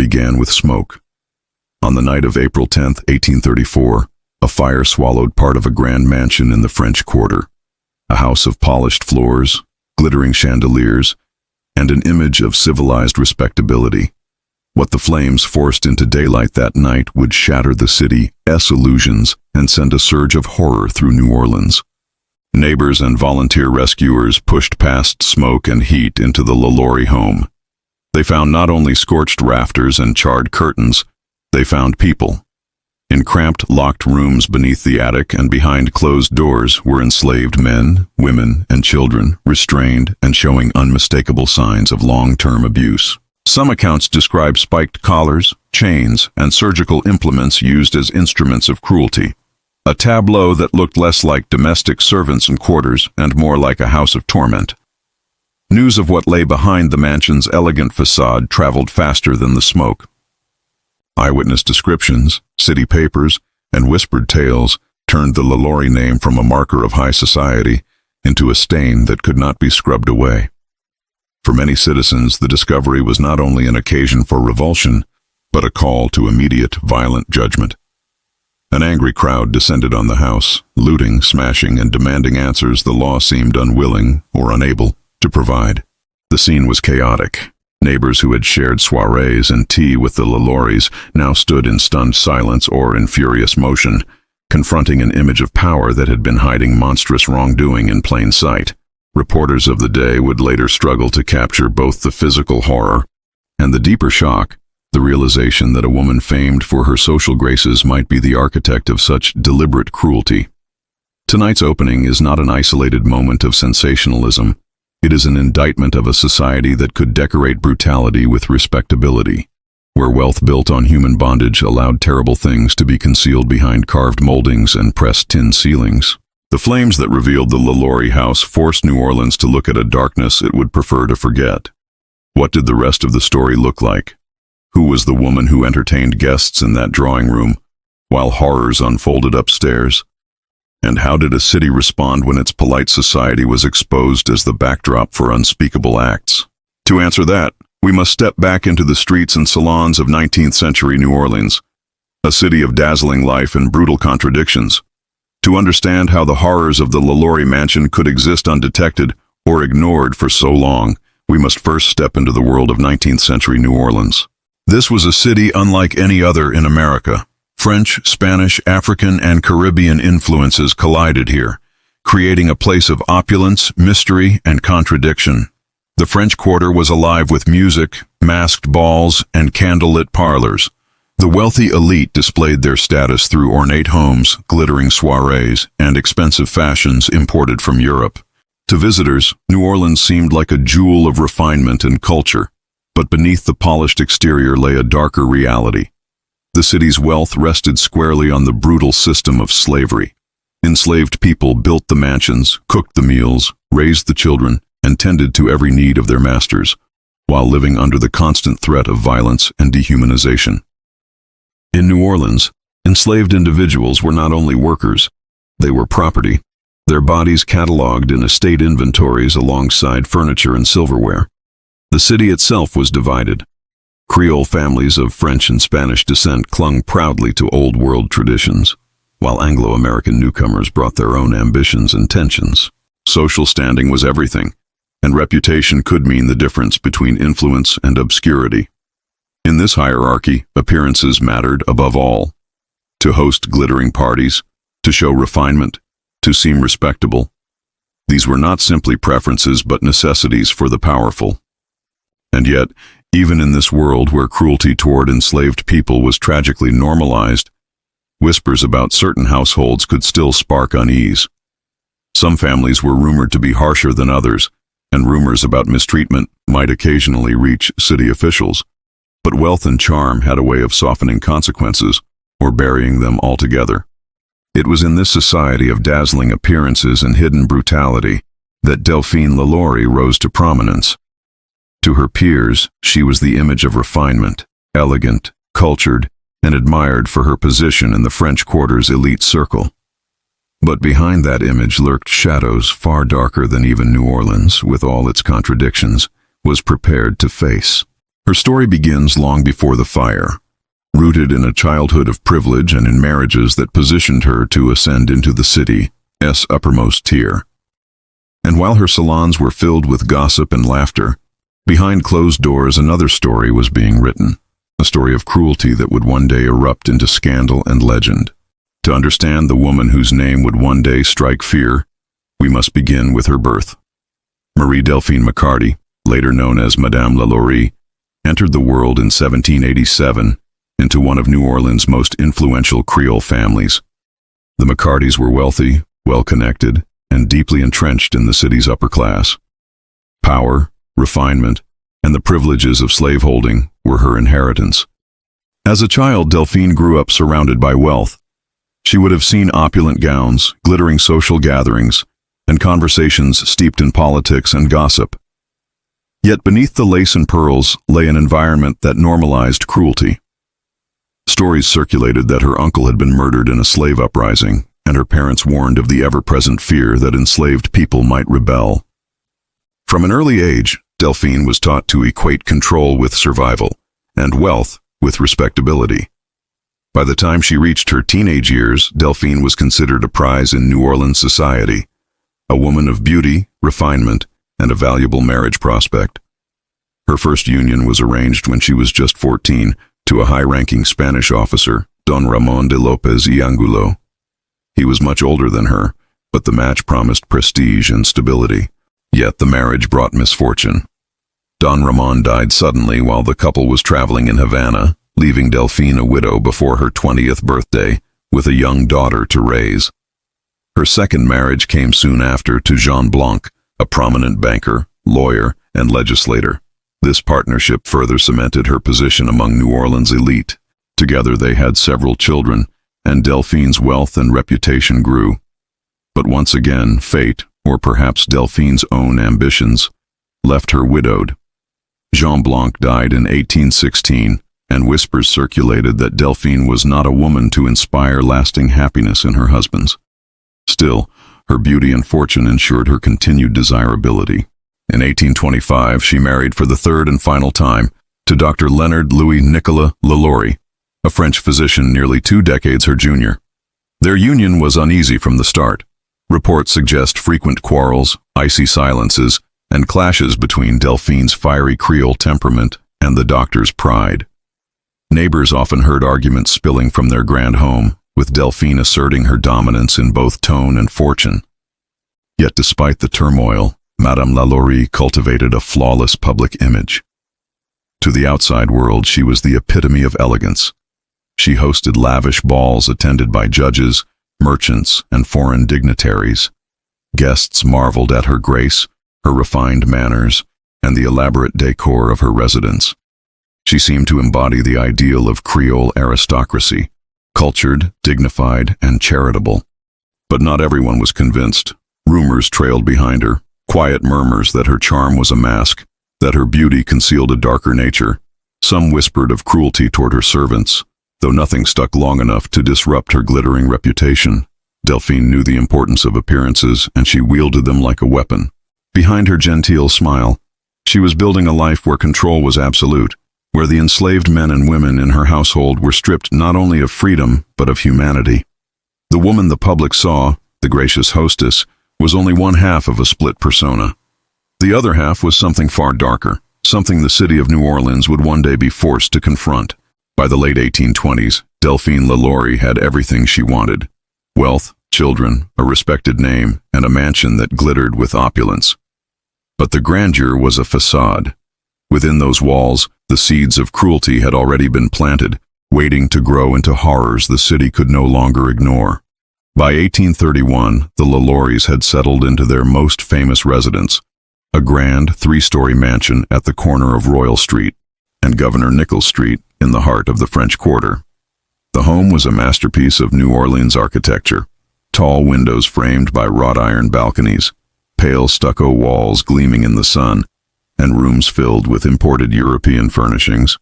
began with smoke. On the night of April 10, 1834, a fire swallowed part of a grand mansion in the French Quarter, a house of polished floors, glittering chandeliers, and an image of civilized respectability. What the flames forced into daylight that night would shatter the city's illusions and send a surge of horror through New Orleans. Neighbors and volunteer rescuers pushed past smoke and heat into the LaLaurie home. They found not only scorched rafters and charred curtains, they found people. In cramped, locked rooms beneath the attic and behind closed doors were enslaved men, women, and children, restrained and showing unmistakable signs of long-term abuse. Some accounts describe spiked collars, chains, and surgical implements used as instruments of cruelty. A tableau that looked less like domestic servants and quarters and more like a house of torment. News of what lay behind the mansion's elegant facade traveled faster than the smoke. Eyewitness descriptions, city papers, and whispered tales turned the LaLaurie name from a marker of high society into a stain that could not be scrubbed away. For many citizens, the discovery was not only an occasion for revulsion, but a call to immediate, violent judgment. An angry crowd descended on the house, looting, smashing, and demanding answers the law seemed unwilling or unable to provide. The scene was chaotic. Neighbors who had shared soirees and tea with the LaLauries now stood in stunned silence or in furious motion, confronting an image of power that had been hiding monstrous wrongdoing in plain sight. Reporters of the day would later struggle to capture both the physical horror and the deeper shock, the realization that a woman famed for her social graces might be the architect of such deliberate cruelty. Tonight's opening is not an isolated moment of sensationalism. It is an indictment of a society that could decorate brutality with respectability, where wealth built on human bondage allowed terrible things to be concealed behind carved moldings and pressed tin ceilings. The flames that revealed the LaLaurie house forced New Orleans to look at a darkness it would prefer to forget. What did the rest of the story look like? Who was the woman who entertained guests in that drawing room, while horrors unfolded upstairs? And how did a city respond when its polite society was exposed as the backdrop for unspeakable acts? To answer that, we must step back into the streets and salons of 19th century New Orleans, a city of dazzling life and brutal contradictions. To understand how the horrors of the LaLaurie Mansion could exist undetected or ignored for so long, we must first step into the world of 19th century New Orleans. This was a city unlike any other in America. French, Spanish, African, and Caribbean influences collided here, creating a place of opulence, mystery, and contradiction. The French Quarter was alive with music, masked balls, and candlelit parlors. The wealthy elite displayed their status through ornate homes, glittering soirees, and expensive fashions imported from Europe. To visitors, New Orleans seemed like a jewel of refinement and culture, but beneath the polished exterior lay a darker reality. The city's wealth rested squarely on the brutal system of slavery. Enslaved people built the mansions, cooked the meals, raised the children, and tended to every need of their masters, while living under the constant threat of violence and dehumanization. In New Orleans, enslaved individuals were not only workers, they were property, their bodies cataloged in estate inventories alongside furniture and silverware. The city itself was divided. Creole families of French and Spanish descent clung proudly to Old World traditions, while Anglo-American newcomers brought their own ambitions and tensions. Social standing was everything, and reputation could mean the difference between influence and obscurity. In this hierarchy, appearances mattered above all. To host glittering parties, to show refinement, to seem respectable. These were not simply preferences but necessities for the powerful. And yet, even in this world where cruelty toward enslaved people was tragically normalized, whispers about certain households could still spark unease. Some families were rumored to be harsher than others, and rumors about mistreatment might occasionally reach city officials. But wealth and charm had a way of softening consequences or burying them altogether. It was in this society of dazzling appearances and hidden brutality that Delphine LaLaurie rose to prominence. To her peers, she was the image of refinement, elegant, cultured, and admired for her position in the French Quarter's elite circle. But behind that image lurked shadows far darker than even New Orleans, with all its contradictions, was prepared to face. Her story begins long before the fire, rooted in a childhood of privilege and in marriages that positioned her to ascend into the city's uppermost tier. And while her salons were filled with gossip and laughter, behind closed doors another story was being written, a story of cruelty that would one day erupt into scandal and legend. To understand the woman whose name would one day strike fear, we must begin with her birth. Marie Delphine McCarty, later known as Madame LaLaurie, entered the world in 1787 into one of New Orleans' most influential Creole families. The McCartys were wealthy, well-connected, and deeply entrenched in the city's upper class. Power, refinement, and the privileges of slaveholding were her inheritance. As a child, Delphine grew up surrounded by wealth. She would have seen opulent gowns, glittering social gatherings, and conversations steeped in politics and gossip. Yet beneath the lace and pearls lay an environment that normalized cruelty. Stories circulated that her uncle had been murdered in a slave uprising, and her parents warned of the ever-present fear that enslaved people might rebel. From an early age, Delphine was taught to equate control with survival, and wealth with respectability. By the time she reached her teenage years, Delphine was considered a prize in New Orleans society, a woman of beauty, refinement, and a valuable marriage prospect. Her first union was arranged when she was just 14 to a high-ranking Spanish officer, Don Ramon de Lopez y Angulo. He was much older than her, but the match promised prestige and stability. Yet the marriage brought misfortune. Don Ramon died suddenly while the couple was traveling in Havana, leaving Delphine a widow before her 20th birthday, with a young daughter to raise. Her second marriage came soon after to Jean Blanc, a prominent banker, lawyer, and legislator. This partnership further cemented her position among New Orleans' elite. Together they had several children, and Delphine's wealth and reputation grew. But once again, fate, or perhaps Delphine's own ambitions, left her widowed. Jean Blanc died in 1816, and whispers circulated that Delphine was not a woman to inspire lasting happiness in her husbands. Still, her beauty and fortune ensured her continued desirability. In 1825, she married for the third and final time to Dr. Leonard Louis Nicolas LaLaurie, a French physician nearly 2 decades her junior. Their union was uneasy from the start. Reports suggest frequent quarrels, icy silences, and clashes between Delphine's fiery Creole temperament and the doctor's pride. Neighbors often heard arguments spilling from their grand home, with Delphine asserting her dominance in both tone and fortune. Yet despite the turmoil, Madame LaLaurie cultivated a flawless public image. To the outside world, she was the epitome of elegance. She hosted lavish balls attended by judges, merchants, and foreign dignitaries. Guests marveled at her grace, her refined manners, and the elaborate decor of her residence. She seemed to embody the ideal of Creole aristocracy, cultured, dignified, and charitable. But not everyone was convinced. Rumors trailed behind her, quiet murmurs that her charm was a mask, that her beauty concealed a darker nature. Some whispered of cruelty toward her servants, though nothing stuck long enough to disrupt her glittering reputation. Delphine knew the importance of appearances, and she wielded them like a weapon. Behind her genteel smile, she was building a life where control was absolute, where the enslaved men and women in her household were stripped not only of freedom, but of humanity. The woman the public saw, the gracious hostess, was only one half of a split persona. The other half was something far darker, something the city of New Orleans would one day be forced to confront. By the late 1820s, Delphine LaLaurie had everything she wanted: wealth, children, a respected name, and a mansion that glittered with opulence. But the grandeur was a facade. Within those walls, the seeds of cruelty had already been planted, waiting to grow into horrors the city could no longer ignore. By 1831, the LaLauries had settled into their most famous residence, a grand 3-story mansion at the corner of Royal Street and Governor Nichols Street in the heart of the French Quarter. The home was a masterpiece of New Orleans architecture: tall windows framed by wrought iron balconies, pale stucco walls gleaming in the sun, and rooms filled with imported European furnishings.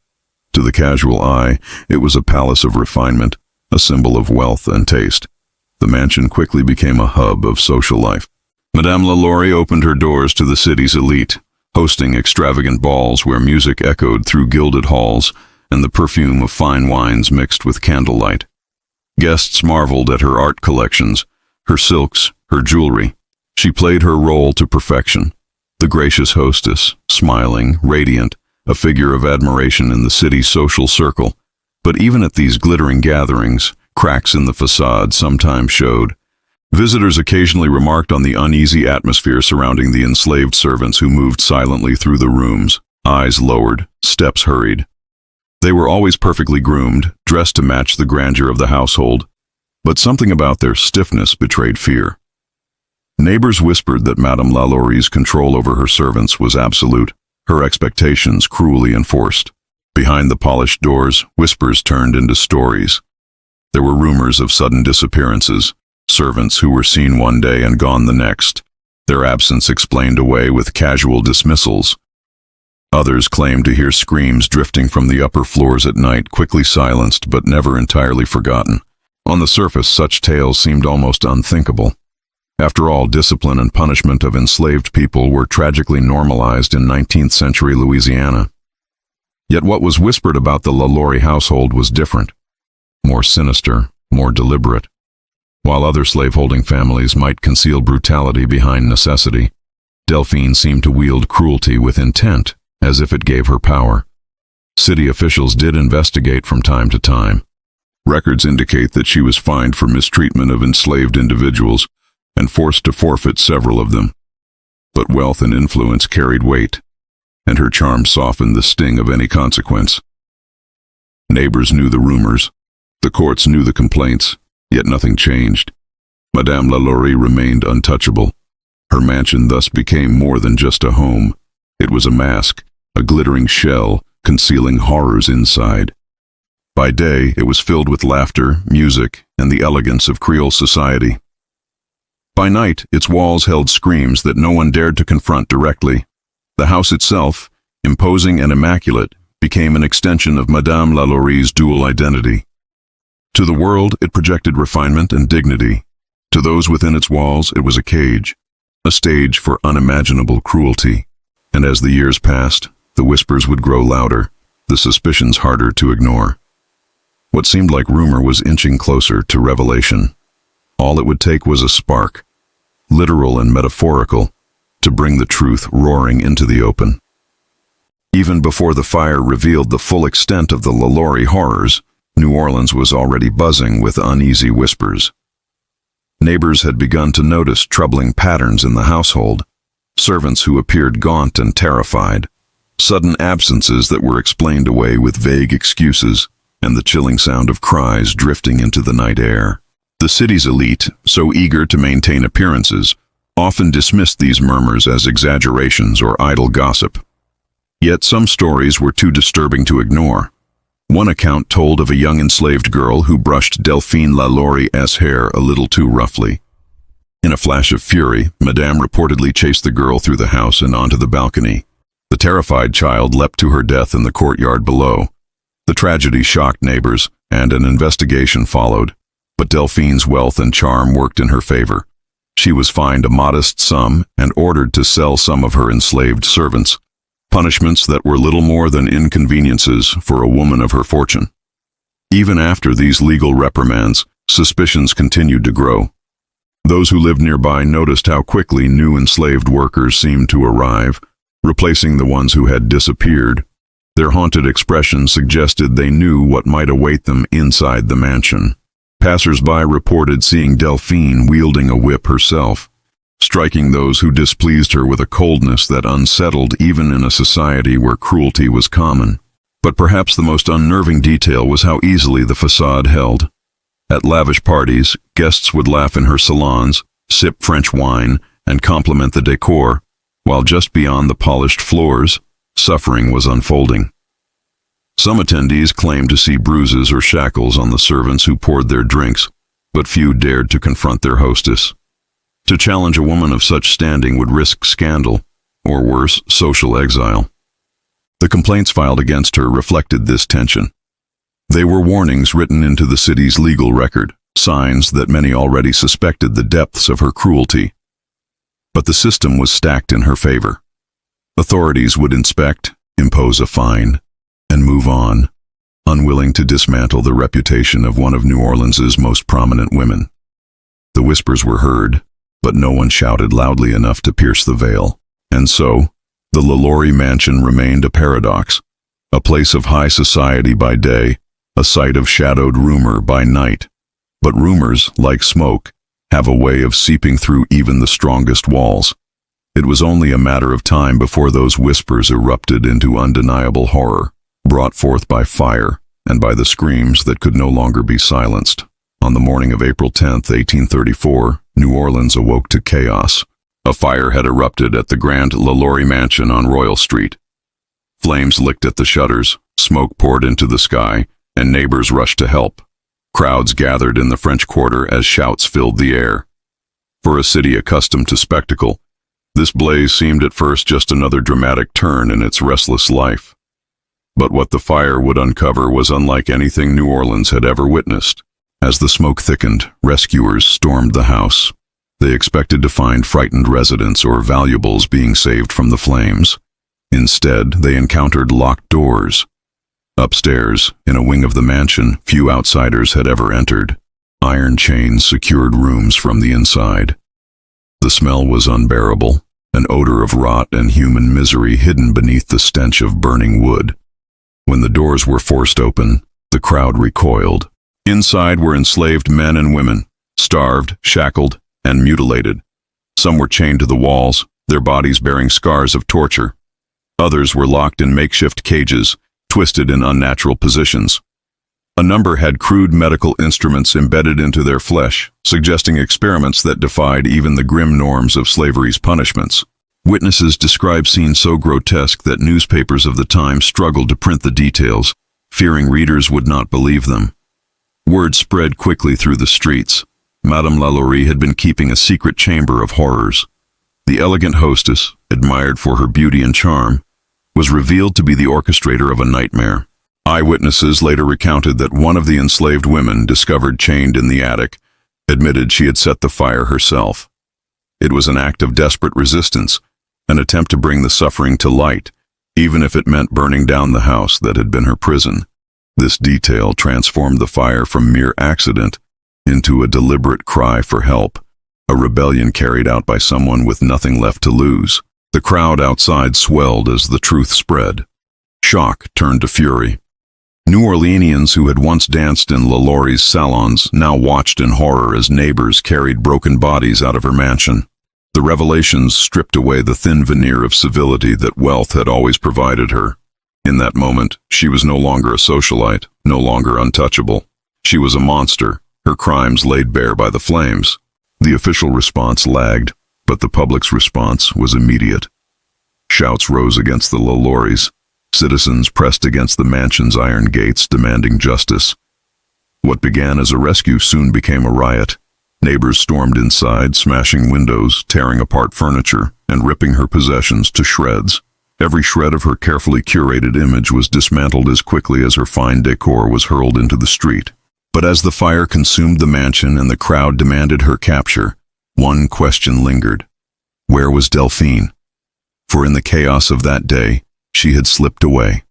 To the casual eye, it was a palace of refinement, a symbol of wealth and taste. The mansion quickly became a hub of social life. Madame LaLaurie opened her doors to the city's elite, hosting extravagant balls where music echoed through gilded halls and the perfume of fine wines mixed with candlelight. Guests marveled at her art collections, her silks, her jewelry. She played her role to perfection. The gracious hostess, smiling, radiant, a figure of admiration in the city's social circle. But even at these glittering gatherings, cracks in the facade sometimes showed. Visitors occasionally remarked on the uneasy atmosphere surrounding the enslaved servants who moved silently through the rooms, eyes lowered, steps hurried. They were always perfectly groomed, dressed to match the grandeur of the household, but something about their stiffness betrayed fear. Neighbors whispered that Madame LaLaurie's control over her servants was absolute, her expectations cruelly enforced. Behind the polished doors, whispers turned into stories. There were rumors of sudden disappearances, servants who were seen one day and gone the next, their absence explained away with casual dismissals. Others claimed to hear screams drifting from the upper floors at night, quickly silenced but never entirely forgotten. On the surface, such tales seemed almost unthinkable. After all, discipline and punishment of enslaved people were tragically normalized in 19th century Louisiana. Yet what was whispered about the LaLaurie household was different, more sinister, more deliberate. While other slaveholding families might conceal brutality behind necessity, Delphine seemed to wield cruelty with intent, as if it gave her power. City officials did investigate from time to time. Records indicate that she was fined for mistreatment of enslaved individuals and forced to forfeit several of them. But wealth and influence carried weight, and her charm softened the sting of any consequence. Neighbors knew the rumors, the courts knew the complaints, yet nothing changed. Madame LaLaurie remained untouchable. Her mansion thus became more than just a home. It was a mask, a glittering shell, concealing horrors inside. By day, it was filled with laughter, music, and the elegance of Creole society. By night, its walls held screams that no one dared to confront directly. The house itself, imposing and immaculate, became an extension of Madame LaLaurie's dual identity. To the world, it projected refinement and dignity. To those within its walls, it was a cage, a stage for unimaginable cruelty. And as the years passed, the whispers would grow louder, the suspicions harder to ignore. What seemed like rumor was inching closer to revelation. All it would take was a spark, literal and metaphorical, to bring the truth roaring into the open. Even before the fire revealed the full extent of the LaLaurie horrors, New Orleans was already buzzing with uneasy whispers. Neighbors had begun to notice troubling patterns in the household, servants who appeared gaunt and terrified, sudden absences that were explained away with vague excuses, and the chilling sound of cries drifting into the night air. The city's elite, so eager to maintain appearances, often dismissed these murmurs as exaggerations or idle gossip. Yet some stories were too disturbing to ignore. One account told of a young enslaved girl who brushed Delphine LaLaurie's hair a little too roughly. In a flash of fury, Madame reportedly chased the girl through the house and onto the balcony. The terrified child leapt to her death in the courtyard below. The tragedy shocked neighbors, and an investigation followed. But Delphine's wealth and charm worked in her favor. She was fined a modest sum and ordered to sell some of her enslaved servants, punishments that were little more than inconveniences for a woman of her fortune. Even after these legal reprimands, suspicions continued to grow. Those who lived nearby noticed how quickly new enslaved workers seemed to arrive, replacing the ones who had disappeared. Their haunted expressions suggested they knew what might await them inside the mansion. Passers-by reported seeing Delphine wielding a whip herself, striking those who displeased her with a coldness that unsettled even in a society where cruelty was common. But perhaps the most unnerving detail was how easily the facade held. At lavish parties, guests would laugh in her salons, sip French wine, and compliment the decor, while just beyond the polished floors, suffering was unfolding. Some attendees claimed to see bruises or shackles on the servants who poured their drinks, but few dared to confront their hostess. To challenge a woman of such standing would risk scandal, or worse, social exile. The complaints filed against her reflected this tension. They were warnings written into the city's legal record, signs that many already suspected the depths of her cruelty. But the system was stacked in her favor. Authorities would inspect, impose a fine, and move on, unwilling to dismantle the reputation of one of New Orleans's most prominent women. The whispers were heard, but no one shouted loudly enough to pierce the veil. And so, the LaLaurie Mansion remained a paradox, a place of high society by day, a site of shadowed rumor by night. But rumors, like smoke, have a way of seeping through even the strongest walls. It was only a matter of time before those whispers erupted into undeniable horror, brought forth by fire and by the screams that could no longer be silenced. On the morning of April 10, 1834, New Orleans awoke to chaos. A fire had erupted at the grand LaLaurie Mansion on Royal Street. Flames licked at the shutters, smoke poured into the sky, and neighbors rushed to help. Crowds gathered in the French Quarter as shouts filled the air. For a city accustomed to spectacle, this blaze seemed at first just another dramatic turn in its restless life. But what the fire would uncover was unlike anything New Orleans had ever witnessed. As the smoke thickened, rescuers stormed the house. They expected to find frightened residents or valuables being saved from the flames. Instead, they encountered locked doors. Upstairs, in a wing of the mansion few outsiders had ever entered, iron chains secured rooms from the inside. The smell was unbearable, an odor of rot and human misery hidden beneath the stench of burning wood. When the doors were forced open, the crowd recoiled. Inside were enslaved men and women, starved, shackled, and mutilated. Some were chained to the walls, their bodies bearing scars of torture. Others were locked in makeshift cages, twisted in unnatural positions. A number had crude medical instruments embedded into their flesh, suggesting experiments that defied even the grim norms of slavery's punishments. Witnesses described scenes so grotesque that newspapers of the time struggled to print the details, fearing readers would not believe them. Word spread quickly through the streets. Madame LaLaurie had been keeping a secret chamber of horrors. The elegant hostess, admired for her beauty and charm, was revealed to be the orchestrator of a nightmare. Eyewitnesses later recounted that one of the enslaved women discovered chained in the attic admitted she had set the fire herself. It was an act of desperate resistance, an attempt to bring the suffering to light, even if it meant burning down the house that had been her prison. This detail transformed the fire from mere accident into a deliberate cry for help, a rebellion carried out by someone with nothing left to lose. The crowd outside swelled as the truth spread. Shock turned to fury. New Orleanians who had once danced in LaLaurie's salons now watched in horror as neighbors carried broken bodies out of her mansion. The revelations stripped away the thin veneer of civility that wealth had always provided her. In that moment, she was no longer a socialite, no longer untouchable. She was a monster, her crimes laid bare by the flames. The official response lagged, but the public's response was immediate. Shouts rose against the LaLauries. Citizens pressed against the mansion's iron gates demanding justice. What began as a rescue soon became a riot. Neighbors stormed inside, smashing windows, tearing apart furniture, and ripping her possessions to shreds. Every shred of her carefully curated image was dismantled as quickly as her fine decor was hurled into the street. But as the fire consumed the mansion and the crowd demanded her capture, one question lingered. Where was Delphine? For in the chaos of that day, she had slipped away.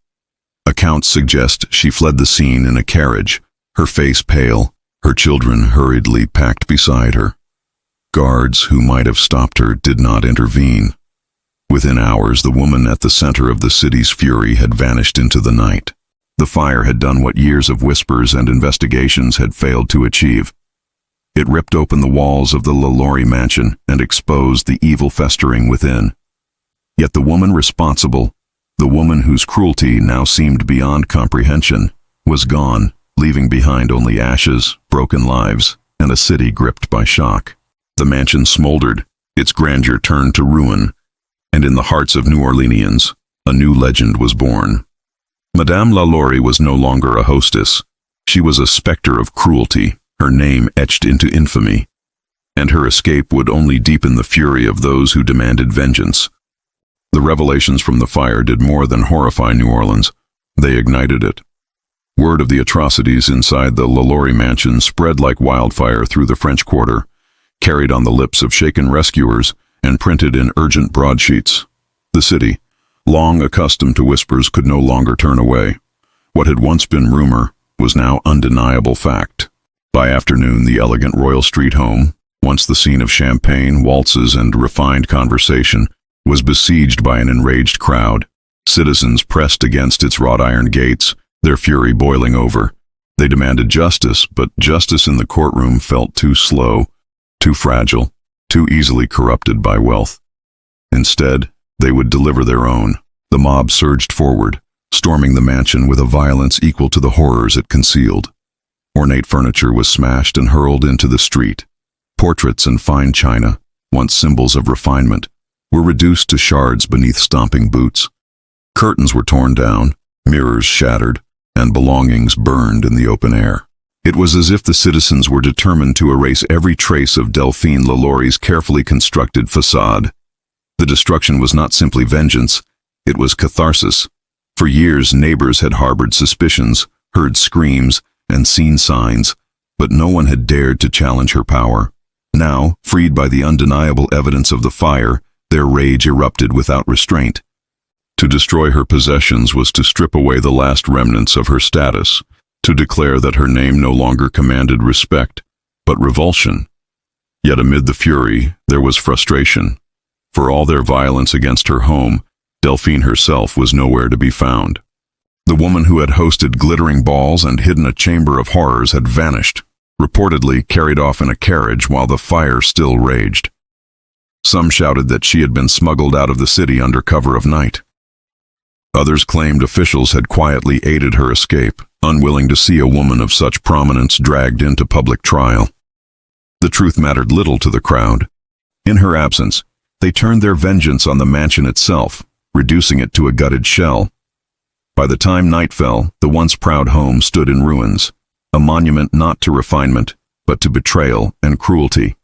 Accounts suggest she fled the scene in a carriage, her face pale, her children hurriedly packed beside her. Guards who might have stopped her did not intervene. Within hours, the woman at the center of the city's fury had vanished into the night. The fire had done what years of whispers and investigations had failed to achieve. It ripped open the walls of the LaLaurie Mansion and exposed the evil festering within. Yet the woman responsible, the woman whose cruelty now seemed beyond comprehension, was gone, leaving behind only ashes, broken lives, and a city gripped by shock. The mansion smoldered, its grandeur turned to ruin, and in the hearts of New Orleanians, a new legend was born. Madame LaLaurie was no longer a hostess. She was a specter of cruelty, her name etched into infamy, and her escape would only deepen the fury of those who demanded vengeance. The revelations from the fire did more than horrify New Orleans. They ignited it. Word of the atrocities inside the LaLaurie Mansion spread like wildfire through the French Quarter, carried on the lips of shaken rescuers and printed in urgent broadsheets. The city, long accustomed to whispers, could no longer turn away. What had once been rumor was now undeniable fact. By afternoon, the elegant Royal Street home, once the scene of champagne, waltzes, and refined conversation, was besieged by an enraged crowd. Citizens pressed against its wrought iron gates, their fury boiling over. They demanded justice, but justice in the courtroom felt too slow, too fragile, too easily corrupted by wealth. Instead, they would deliver their own. The mob surged forward, storming the mansion with a violence equal to the horrors it concealed. Ornate furniture was smashed and hurled into the street. Portraits and fine china, once symbols of refinement, were reduced to shards beneath stomping boots. Curtains were torn down, mirrors shattered, and belongings burned in the open air. It was as if the citizens were determined to erase every trace of Delphine LaLaurie's carefully constructed facade. The destruction was not simply vengeance, it was catharsis. For years, neighbors had harbored suspicions, heard screams, and seen signs, but no one had dared to challenge her power. Now, freed by the undeniable evidence of the fire, their rage erupted without restraint. To destroy her possessions was to strip away the last remnants of her status, to declare that her name no longer commanded respect, but revulsion. Yet amid the fury, there was frustration. For all their violence against her home, Delphine herself was nowhere to be found. The woman who had hosted glittering balls and hidden a chamber of horrors had vanished, reportedly carried off in a carriage while the fire still raged. Some shouted that she had been smuggled out of the city under cover of night. Others claimed officials had quietly aided her escape, unwilling to see a woman of such prominence dragged into public trial. The truth mattered little to the crowd. In her absence, they turned their vengeance on the mansion itself, reducing it to a gutted shell. By the time night fell, the once proud home stood in ruins, a monument not to refinement, but to betrayal and cruelty.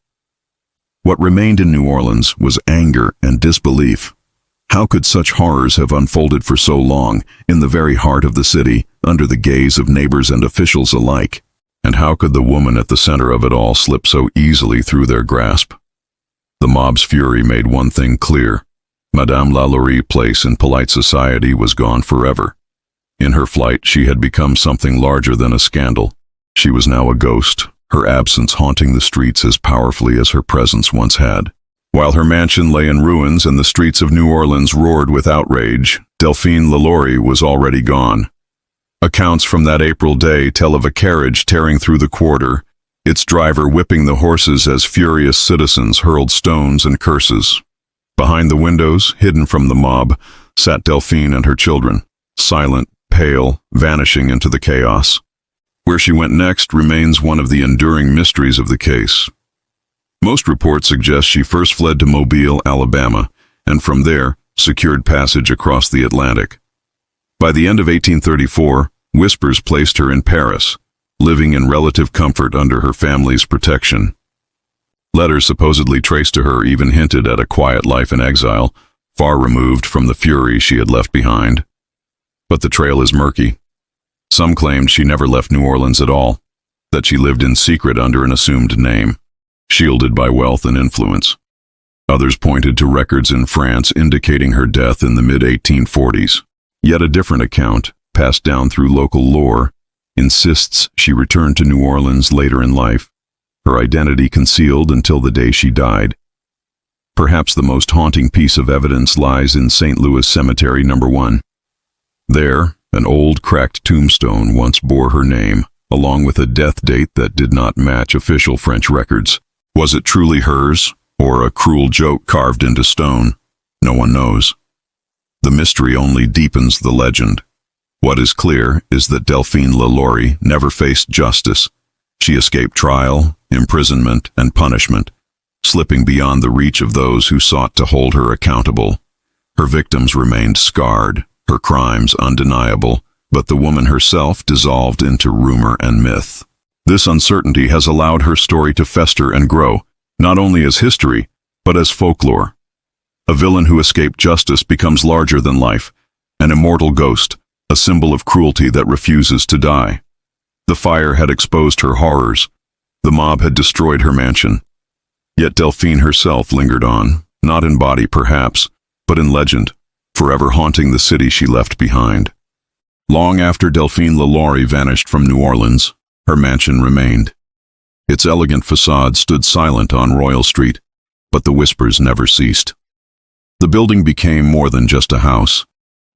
What remained in New Orleans was anger and disbelief. How could such horrors have unfolded for so long, in the very heart of the city, under the gaze of neighbors and officials alike? And how could the woman at the center of it all slip so easily through their grasp? The mob's fury made one thing clear. Madame LaLaurie's place in polite society was gone forever. In her flight, she had become something larger than a scandal. She was now a ghost, her absence haunting the streets as powerfully as her presence once had. While her mansion lay in ruins and the streets of New Orleans roared with outrage, Delphine LaLaurie was already gone. Accounts from that April day tell of a carriage tearing through the quarter, its driver whipping the horses as furious citizens hurled stones and curses. Behind the windows, hidden from the mob, sat Delphine and her children, silent, pale, vanishing into the chaos. Where she went next remains one of the enduring mysteries of the case. Most reports suggest she first fled to Mobile, Alabama, and from there secured passage across the Atlantic. By the end of 1834, whispers placed her in Paris, living in relative comfort under her family's protection. Letters supposedly traced to her even hinted at a quiet life in exile, far removed from the fury she had left behind. But the trail is murky. Some claimed she never left New Orleans at all, that she lived in secret under an assumed name, shielded by wealth and influence. Others pointed to records in France indicating her death in the mid-1840s. Yet a different account, passed down through local lore, insists she returned to New Orleans later in life, her identity concealed until the day she died. Perhaps the most haunting piece of evidence lies in St. Louis Cemetery No. 1. There, an old cracked tombstone once bore her name, along with a death date that did not match official French records. Was it truly hers, or a cruel joke carved into stone? No one knows. The mystery only deepens the legend. What is clear is that Delphine LaLaurie never faced justice. She escaped trial, imprisonment, and punishment, slipping beyond the reach of those who sought to hold her accountable. Her victims remained scarred, her crimes undeniable, but the woman herself dissolved into rumor and myth. This uncertainty has allowed her story to fester and grow, not only as history, but as folklore. A villain who escaped justice becomes larger than life, an immortal ghost, a symbol of cruelty that refuses to die. The fire had exposed her horrors. The mob had destroyed her mansion. Yet Delphine herself lingered on, not in body perhaps, but in legend, forever haunting the city she left behind. Long after Delphine LaLaurie vanished from New Orleans, her mansion remained. Its elegant facade stood silent on Royal Street, but the whispers never ceased. The building became more than just a house.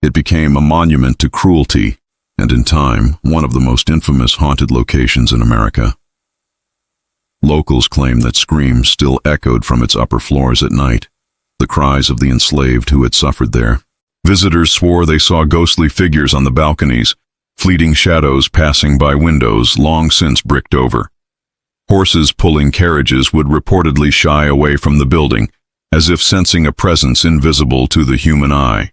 It became a monument to cruelty, and in time, one of the most infamous haunted locations in America. Locals claim that screams still echoed from its upper floors at night, the cries of the enslaved who had suffered there. Visitors swore they saw ghostly figures on the balconies, fleeting shadows passing by windows long since bricked over. Horses pulling carriages would reportedly shy away from the building, as if sensing a presence invisible to the human eye.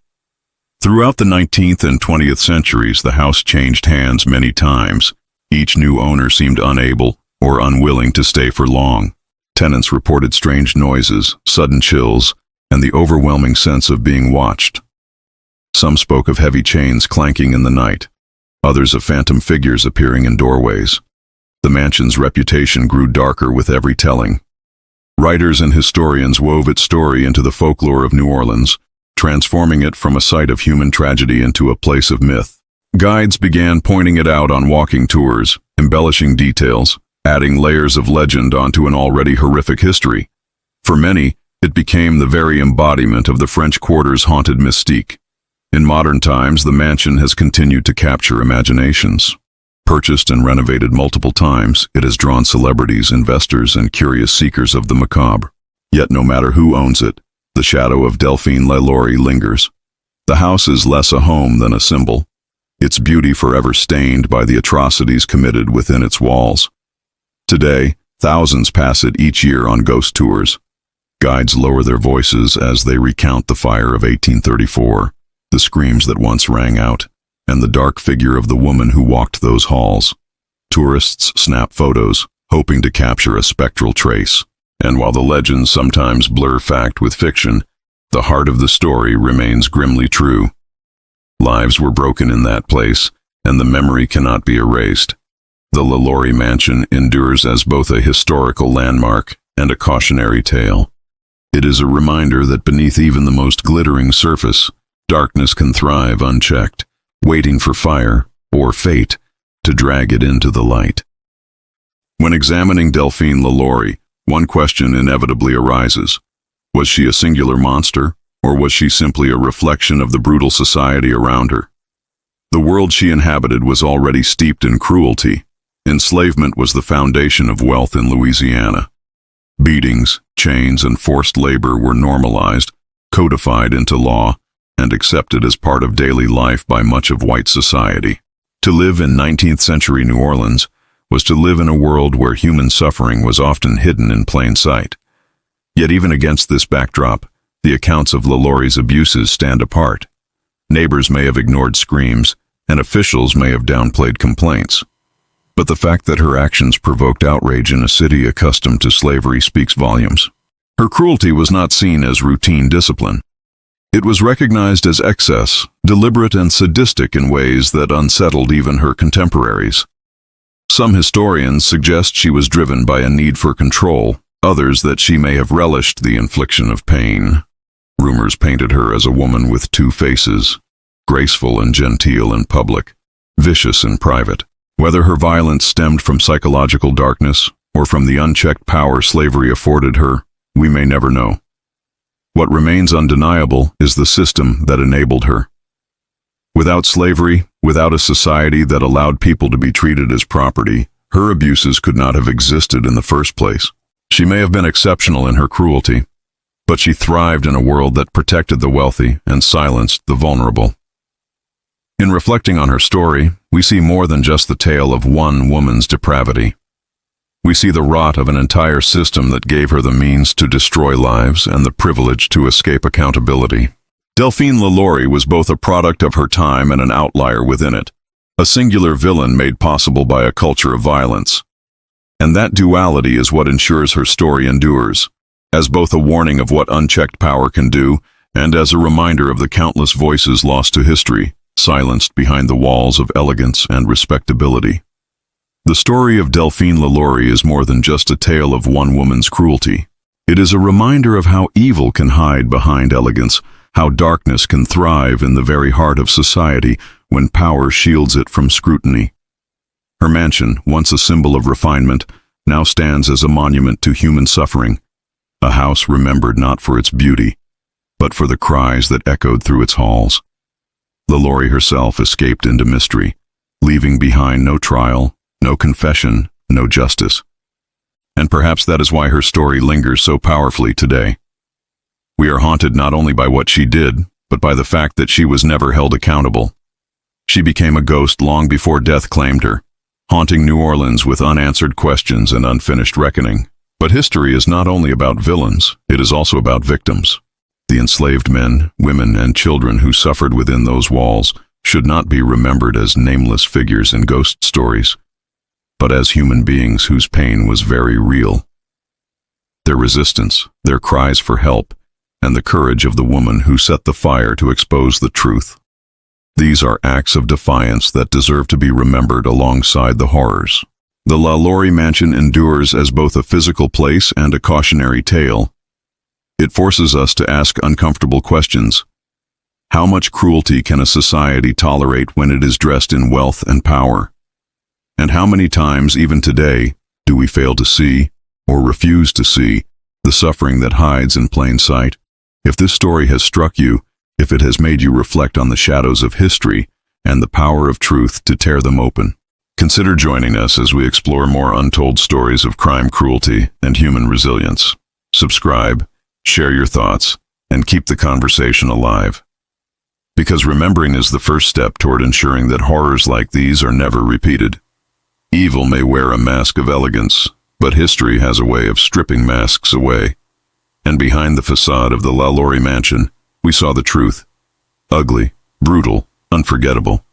Throughout the 19th and 20th centuries, the house changed hands many times. Each new owner seemed unable or unwilling to stay for long. Tenants reported strange noises, sudden chills, and the overwhelming sense of being watched. Some spoke of heavy chains clanking in the night, others of phantom figures appearing in doorways. The mansion's reputation grew darker with every telling. Writers and historians wove its story into the folklore of New Orleans, transforming it from a site of human tragedy into a place of myth. Guides began pointing it out on walking tours, embellishing details, adding layers of legend onto an already horrific history. For many, it became the very embodiment of the French Quarter's haunted mystique. In modern times, the mansion has continued to capture imaginations. Purchased and renovated multiple times, it has drawn celebrities, investors, and curious seekers of the macabre. Yet no matter who owns it, the shadow of Delphine LaLaurie lingers. The house is less a home than a symbol, its beauty forever stained by the atrocities committed within its walls. Today, thousands pass it each year on ghost tours. Guides lower their voices as they recount the fire of 1834, the screams that once rang out, and the dark figure of the woman who walked those halls. Tourists snap photos, hoping to capture a spectral trace. And while the legends sometimes blur fact with fiction, the heart of the story remains grimly true. Lives were broken in that place, and the memory cannot be erased. The LaLaurie Mansion endures as both a historical landmark and a cautionary tale. It is a reminder that beneath even the most glittering surface, darkness can thrive unchecked, waiting for fire, or fate, to drag it into the light. When examining Delphine LaLaurie, one question inevitably arises. Was she a singular monster, or was she simply a reflection of the brutal society around her? The world she inhabited was already steeped in cruelty. Enslavement was the foundation of wealth in Louisiana. Beatings, chains, and forced labor were normalized, codified into law, and accepted as part of daily life by much of white society. To live in 19th century New Orleans was to live in a world where human suffering was often hidden in plain sight. Yet even against this backdrop, the accounts of LaLaurie's abuses stand apart. Neighbors may have ignored screams, and officials may have downplayed complaints. But the fact that her actions provoked outrage in a city accustomed to slavery speaks volumes. Her cruelty was not seen as routine discipline. It was recognized as excess, deliberate and sadistic in ways that unsettled even her contemporaries. Some historians suggest she was driven by a need for control, others that she may have relished the infliction of pain. Rumors painted her as a woman with two faces, graceful and genteel in public, vicious in private. Whether her violence stemmed from psychological darkness or from the unchecked power slavery afforded her, we may never know. What remains undeniable is the system that enabled her. Without slavery, without a society that allowed people to be treated as property, her abuses could not have existed in the first place. She may have been exceptional in her cruelty, but she thrived in a world that protected the wealthy and silenced the vulnerable. In reflecting on her story, we see more than just the tale of one woman's depravity. We see the rot of an entire system that gave her the means to destroy lives and the privilege to escape accountability. Delphine LaLaurie was both a product of her time and an outlier within it, a singular villain made possible by a culture of violence. And that duality is what ensures her story endures, as both a warning of what unchecked power can do and as a reminder of the countless voices lost to history, silenced behind the walls of elegance and respectability. The story of Delphine LaLaurie is more than just a tale of one woman's cruelty. It is a reminder of how evil can hide behind elegance, how darkness can thrive in the very heart of society when power shields it from scrutiny. Her mansion, once a symbol of refinement, now stands as a monument to human suffering, a house remembered not for its beauty, but for the cries that echoed through its halls. LaLaurie herself escaped into mystery, leaving behind no trial, no confession, no justice. And perhaps that is why her story lingers so powerfully today. We are haunted not only by what she did, but by the fact that she was never held accountable. She became a ghost long before death claimed her, haunting New Orleans with unanswered questions and unfinished reckoning. But history is not only about villains, it is also about victims. The enslaved men, women, and children who suffered within those walls should not be remembered as nameless figures in ghost stories, but as human beings whose pain was very real. Their resistance, their cries for help, and the courage of the woman who set the fire to expose the truth. These are acts of defiance that deserve to be remembered alongside the horrors. The LaLaurie Mansion endures as both a physical place and a cautionary tale. It forces us to ask uncomfortable questions. How much cruelty can a society tolerate when it is dressed in wealth and power? And how many times, even today, do we fail to see, or refuse to see, the suffering that hides in plain sight? If this story has struck you, if it has made you reflect on the shadows of history and the power of truth to tear them open, consider joining us as we explore more untold stories of crime, cruelty, and human resilience. Subscribe, share your thoughts, and keep the conversation alive. Because remembering is the first step toward ensuring that horrors like these are never repeated. Evil may wear a mask of elegance, but history has a way of stripping masks away. And behind the facade of the LaLaurie Mansion, we saw the truth. Ugly, brutal, unforgettable.